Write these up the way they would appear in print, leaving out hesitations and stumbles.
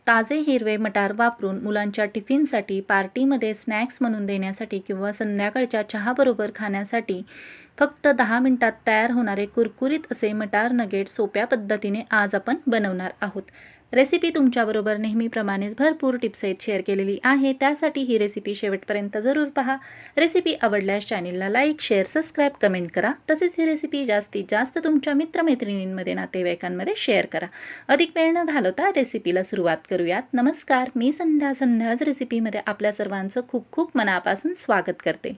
ताजे हिरवे मटार वापरून मुलांच्या टिफिनसाठी, पार्टीमध्ये स्नॅक्स म्हणून देण्यासाठी किंवा संध्याकाळच्या चहाबरोबर खाण्यासाठी फक्त 10 मिनिटात तयार होणारे कुरकुरीत असे मटार नगेट सोप्या पद्धतीने आज आपण बनवणार आहोत. रेसिपी तुमच्याबरोबर नेहमीप्रमाणेच भरपूर टिप्ससहित शेअर केलेली आहे. त्यासाठी ही रेसिपी शेवटपर्यंत जरूर पहा. रेसिपी आवडल्यास चॅनलला लाईक, शेअर, सबस्क्राईब, कमेंट करा. तसेच ही रेसिपी जास्तीत जास्त तुमच्या मित्रमैत्रिणींमध्ये, नातेवाईकांमध्ये शेअर करा. अधिक वेळ न घालवता रेसिपीला सुरुवात करूयात. नमस्कार, मी संध्याच रेसिपीमध्ये आपल्या सर्वांचं खूप खूप मनापासून स्वागत करते.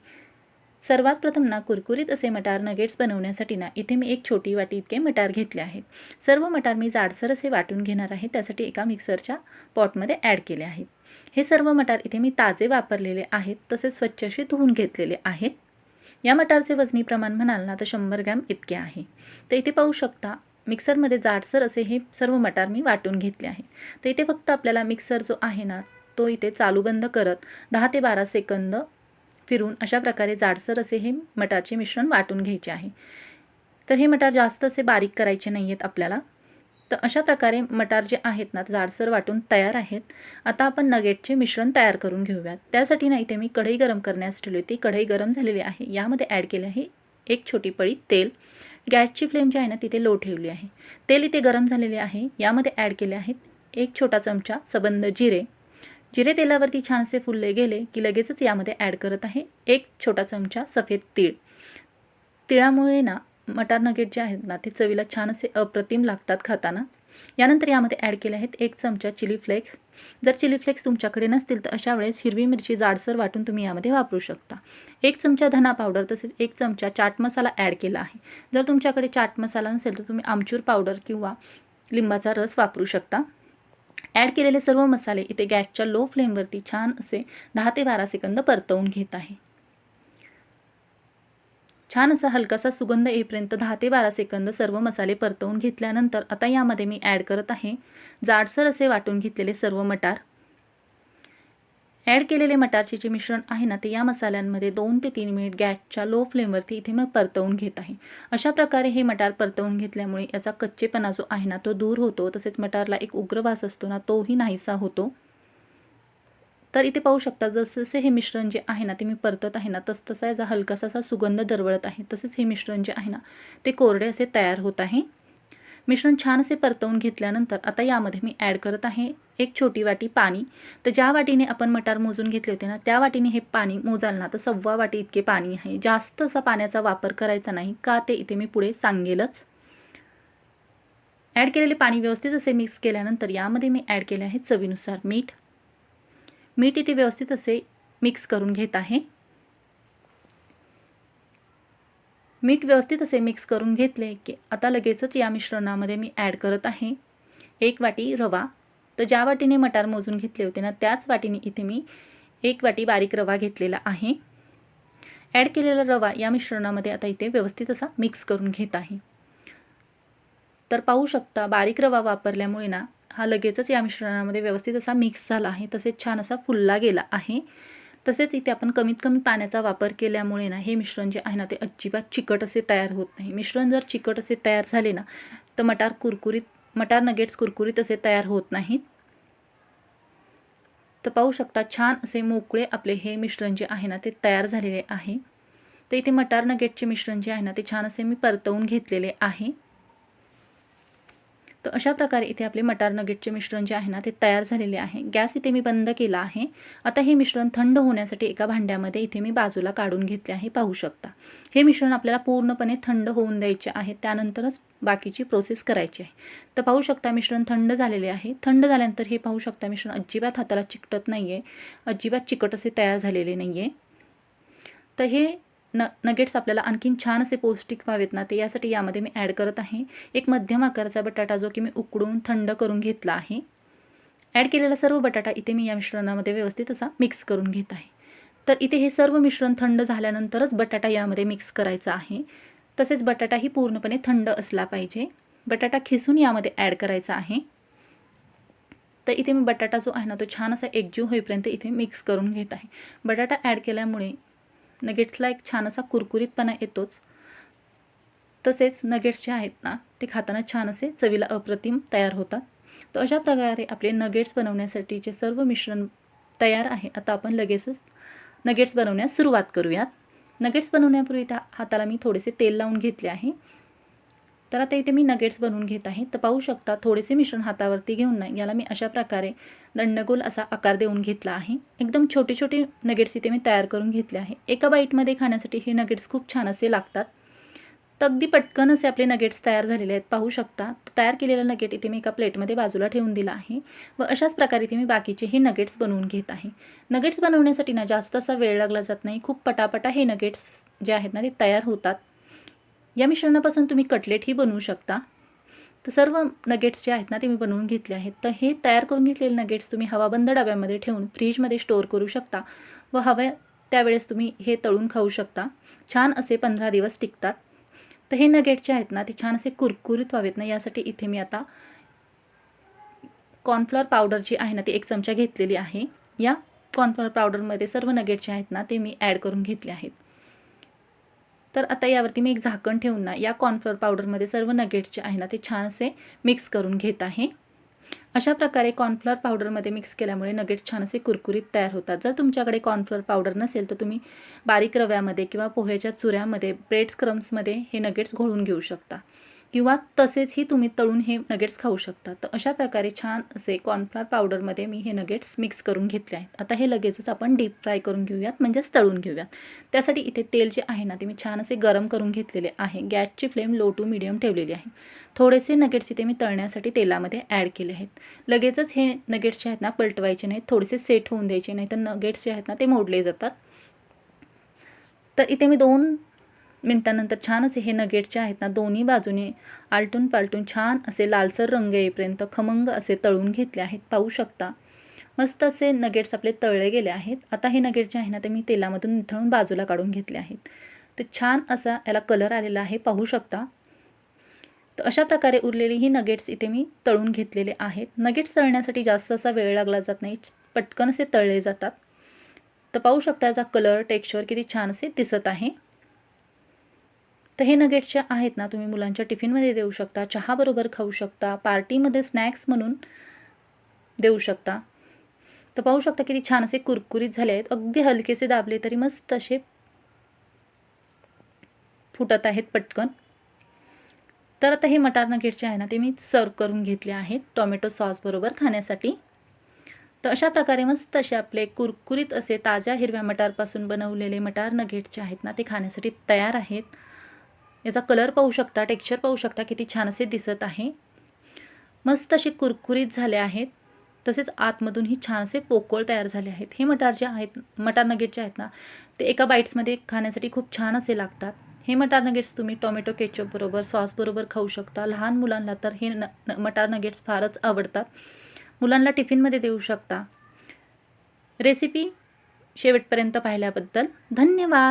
सर्वात प्रथम कुरकुरीत असे मटार नगेट्स बनवण्यासाठी इथे मी एक छोटी वाटी इतके मटार घेतले आहेत. सर्व मटार मी जाडसर असे वाटून घेणार आहे. त्यासाठी एका मिक्सरच्या पॉटमध्ये ॲड केले आहेत. हे सर्व मटार इथे मी ताजे वापरलेले आहेत, तसेच स्वच्छ असे धुवून घेतलेले आहेत. या मटारचे वजनी प्रमाण म्हणाल तर 100 ग्रॅम इतके आहे. तर इथे पाहू शकता मिक्सरमध्ये जाडसर असे हे सर्व मटार मी वाटून घेतले आहेत. तर इथे फक्त आपल्याला मिक्सर जो आहे तो इथे चालू बंद करत 10 ते 12 सेकंद फिरून अशा प्रकारे जाडसर असे हे मटारचे मिश्रण वाटून घ्यायचे आहे. तर हे मटार जास्त असे बारीक करायचे नाही आहेत आपल्याला. तर अशा प्रकारे मटार जे आहेत जाडसर वाटून तयार आहेत. आता आपण नगेटचे मिश्रण तयार करून घेऊयात. त्यासाठी इथे मी कढई गरम करण्यास ठेवली होती. कढई गरम झालेली आहे. यामध्ये ॲड केले आहे एक छोटी पळी तेल. गॅसची फ्लेम जी आहे तिथे लो ठेवली आहे. तेल इथे गरम झालेले आहे. यामध्ये ॲड केले आहेत एक छोटा चमचा सबंध जिरे. जिरे तेलावरती छानसे फुलले गेले की लगेचच यामध्ये ॲड करत आहे एक छोटा चमचा सफेद तीळ. तिळामुळे मटार नगेट जे आहेत ते चवीला छान असे अप्रतिम लागतात खाताना. यानंतर यामध्ये ॲड केले आहेत एक चमचा चिली फ्लेक्स. जर चिली फ्लेक्स तुमच्याकडे नसतील तर अशा वेळेस हिरवी मिरची जाडसर वाटून तुम्ही यामध्ये वापरू शकता. एक चमचा धना पावडर तसेच एक चमचा चाट मसाला ॲड केला आहे. जर तुमच्याकडे चाट मसाला नसेल तर तुम्ही आमचूर पावडर किंवा लिंबाचा रस वापरू शकता. ॲड केलेले सर्व मसाले इथे गॅसच्या लो फ्लेमवरती छान असे 10 ते 12 सेकंद परतवून घेत आहे. छान असा हलकासा सुगंध येईपर्यंत 10 ते 12 सेकंद सर्व मसाले परतवून घेतल्यानंतर आता यामध्ये मी ॲड करत आहे जाडसर असे वाटून घेतलेले सर्व मटार. ॲड केलेले मटारचे जे मिश्रण आहे ते या मसाल्यांमध्ये 2 ते 3 मिनिट गॅसच्या लो फ्लेमवरती इथे मी परतवून घेत आहे. अशा प्रकारे हे मटार परतवून घेतल्यामुळे याचा कच्चेपणा जो आहे तो दूर होतो. तसेच मटारला एक उग्र वास असतो तोही नाहीसा होतो. तर इथे पाहू शकता जसं हे मिश्रण जे आहे ते मी परतत आहे तसतसा याचा हलकासा असा सुगंध दरवळत आहे. तसेच हे मिश्रण जे आहे ते कोरडे असे तयार होत आहे. मिश्रण छान असे परतवून घेतल्यानंतर आता यामध्ये मी ॲड करत आहे एक छोटी वाटी पाणी. तर ज्या वाटीने आपण मटार मोजून घेतले होते त्या वाटीने हे पाणी मोजाल तर 1/4 वाटी इतके पाणी आहे. जास्त असा पाण्याचा वापर करायचा नाही का ते इथे मी पुढे सांगेलच. ॲड केलेले पाणी व्यवस्थित असे मिक्स केल्यानंतर यामध्ये मी ॲड केले आहे चवीनुसार मीठ. मीठ इथे व्यवस्थित असे मिक्स करून घेत आहे. मीठ व्यवस्थित असे मिक्स करून घेतले की आता लगेचच या मिश्रणामध्ये मी ॲड करत आहे एक वाटी रवा. तर ज्या वाटीने मटार मोजून घेतले होते त्याच वाटीने इथे मी एक वाटी बारीक रवा घेतलेला आहे. ॲड केलेला रवा या मिश्रणामध्ये आता इथे व्यवस्थित असा मिक्स करून घेत आहे. तर पाहू शकता बारीक रवा वापरल्यामुळे हा लगेचच या मिश्रणामध्ये व्यवस्थित असा मिक्स झाला आहे. तसेच छान असा फुलला गेला आहे. तसेच इथे आपण कमीत कमी पाण्याचा वापर केल्यामुळे हे मिश्रण जे आहे ते अजिबात चिकट असे तयार होत नाही. मिश्रण जर चिकट असे तयार झाले तर मटार नगेट्स कुरकुरीत असे तयार होत नाहीत. तर पाहू शकता छान असे मोकळे आपले हे मिश्रण जे आहे ते तयार झालेले आहे. तर इथे मटार नगेटचे मिश्रण जे आहे ते छान असे मी परतवून घेतलेले आहे. तर अशा प्रकारे इथे आपले मटार नगेटचे मिश्रण जे आहे ते तयार झालेले आहे. गॅस इथे मी बंद केला आहे. आता हे मिश्रण थंड होण्यासाठी एका भांड्यामध्ये इथे मी बाजूला काढून घेतले आहे. पाहू शकता हे मिश्रण आपल्याला पूर्णपणे थंड होऊन द्यायचे आहे. त्यानंतरच बाकीची प्रोसेस करायची आहे. तर पाहू शकता मिश्रण थंड झालेले आहे. थंड झाल्यानंतर हे पाहू शकता मिश्रण अजिबात हाताला चिकटत नाही आहे. अजिबात चिकट असे तयार झालेले नाही आहे. तर हे नगेट्स आपल्याला आणखीन छान असे पौष्टिक व्हावेत ते यासाठी यामध्ये मी ॲड करत आहे एक मध्यम आकाराचा बटाटा जो की मी उकडून थंड करून घेतला आहे. ॲड केलेला सर्व बटाटा इथे मी या मिश्रणामध्ये व्यवस्थित असा मिक्स करून घेत आहे. तर इथे हे सर्व मिश्रण थंड झाल्यानंतरच बटाटा यामध्ये मिक्स करायचा आहे. तसेच बटाटाही पूर्णपणे थंड असला पाहिजे. बटाटा खिसून यामध्ये ॲड करायचा आहे. तर इथे मी बटाटा जो आहे तो छान असा एकजीव होईपर्यंत इथे मिक्स करून घेत आहे. बटाटा ॲड केल्यामुळे नगेट्सला एक छान असा कुरकुरीतपणा येतोच. तसेच नगेट्स जे आहेत ते खाताना छान असे चवीला अप्रतिम तयार होतात. तर अशा प्रकारे आपले नगेट्स बनवण्यासाठीचे सर्व मिश्रण तयार आहे. आता आपण लगेचच नगेट्स बनवण्यास सुरुवात करूयात. नगेट्स बनवण्यापूर्वी त्या हाताला मी थोडेसे तेल लावून घेतले आहे. तर आता इथे मी नगेट्स बनवून घेत आहे. तर पाहू शकता थोडेसे मिश्रण हातावरती घेऊन ना याला मी अशा प्रकारे दंडगोल असा आकार देऊन घेतला आहे. एकदम छोटे छोटे नगेट्स इथे मी तयार करून घेतले आहे. एका बाईटमध्ये खाण्यासाठी हे नगेट्स खूप छान असे लागतात. तर अगदी पटकन असे आपले नगेट्स तयार झालेले आहेत. पाहू शकता तयार केलेलं नगेट इथे मी एका प्लेटमध्ये बाजूला ठेवून दिला आहे व अशाच प्रकारे इथे मी बाकीचे हे नगेट्स बनवून घेत आहे. नगेट्स बनवण्यासाठी ना जास्त असा वेळ लागला जात नाही. खूप पटापटा हे नगेट्स जे आहेत ना ते तयार होतात. या मिश्रणापासून तुम्ही कटलेटही बनवू शकता. तर सर्व नगेट्स जे आहेत ना ते मी बनवून घेतले आहेत. तर हे तयार करून घेतलेले नगेट्स तुम्ही हवाबंद डब्यामध्ये ठेवून फ्रीजमध्ये स्टोअर करू शकता व हव्या त्यावेळेस तुम्ही हे तळून खाऊ शकता. छान असे 15 दिवस टिकतात. तर हे नगेट्स जे आहेत ना ते छान असे कुरकुरीत व्हावेत ना यासाठी इथे मी आता कॉर्नफ्लॉवर पावडर जी आहे ना ती 1 चमचा घेतलेली आहे. या कॉर्नफ्लॉवर पावडरमध्ये सर्व नगेट्स जे आहेत ना ते मी ॲड करून घेतले आहेत. तर आता यावरती मी एक झाकण ठेवून ना या कॉर्नफ्लॉवर पावडरमध्ये सर्व नगेट्स जे आहे ना ते छान असे मिक्स करून घेत आहे. अशा प्रकारे कॉर्नफ्लॉवर पावडरमध्ये मिक्स केल्यामुळे नगेट्स छान असे कुरकुरीत तयार होतात. जर तुमच्याकडे कॉर्नफ्लॉवर पावडर नसेल तर तुम्ही बारीक रव्यामध्ये किंवा पोह्याच्या चुऱ्यामध्ये ब्रेड क्रम्समध्ये हे नगेट्स घोळून घेऊ शकता किंवा तसेचही तुम्ही तळून हे नगेट्स खाऊ शकता. तर अशा प्रकारे छान असे कॉर्नफ्लॉवर पावडरमध्ये मी हे नगेट्स मिक्स करून घेतले आहेत. आता हे लगेचच आपण डीप फ्राय करून घेऊयात म्हणजेच तळून घेऊयात. त्यासाठी इथे तेल जे आहे ना ते मी छान असे गरम करून घेतलेले आहे. गॅसची फ्लेम लो टू मीडियम ठेवलेली आहे. थोडेसे नगेट्स इथे मी तळण्यासाठी तेलामध्ये ॲड केले आहेत. लगेचच हे नगेट्स जे आहेत ना पलटवायचे नाहीत. थोडेसे सेट होऊन द्यायचे नाही तर नगेट्स जे आहेत ना ते मोडले जातात. तर इथे मी 2 मिनटानंतर छान असे हे नगेट्स जे आहेत ना दोन्ही बाजूने आलटून पालटून छान असे लालसर रंग येईपर्यंत खमंग असे तळून घेतले आहेत. पाहू शकता मस्त असे नगेट्स आपले तळले गेले आहेत. आता हे नगेट्स जे आहे ना ते मी तेलामधून निथळून बाजूला काढून घेतले आहेत. तर छान असा याला कलर आलेला आहे पाहू शकता. तर अशा प्रकारे उरलेली ही नगेट्स इथे मी तळून घेतलेले आहेत. नगेट्स तळण्यासाठी जास्त असा वेळ लागला जात नाही. पटकन असे तळले जातात. तर पाहू शकता याचा कलर टेक्स्चर किती छान असे दिसत आहे. तर हे नगेट्स जे आहेत ना तुम्ही मुलांच्या टिफिनमध्ये देऊ शकता, चहाबरोबर खाऊ शकता, पार्टीमध्ये स्नॅक्स म्हणून देऊ शकता. तर पाहू शकता किती छान असे कुरकुरीत झाले आहेत. अगदी हलकेसे दाबले तरी मस्त असे फुटत आहेत पटकन. तर आता हे मटार नगेट्स जे आहे ना ते मी सर्व करून घेतले आहेत टोमॅटो सॉसबरोबर खाण्यासाठी. तर अशा प्रकारे मस्त असे आपले कुरकुरीत असे ताज्या हिरव्या मटारपासून बनवलेले मटार नगेट्स जे आहेत ना ते खाण्यासाठी तयार आहेत. याचा कलर पाहू शकता, टेक्स्चर पाहू शकता किती छान असे दिसत आहे. मस्त असे कुरकुरीत झाले आहेत. तसेच आतमधूनही छान असे पोकळ तयार झाले आहेत. हे मटार जे आहेत मटार नगेट्स जे आहेत ना ते एका बाईट्समध्ये खाण्यासाठी खूप छान असे लागतात. हे मटार नगेट्स तुम्ही टोमॅटो केचपबरोबर सॉसबरोबर खाऊ शकता. लहान मुलांना तर हे मटार नगेट्स फारच आवडतात. मुलांना टिफिनमध्ये देऊ शकता. रेसिपी शेवटपर्यंत पाहिल्याबद्दल धन्यवाद.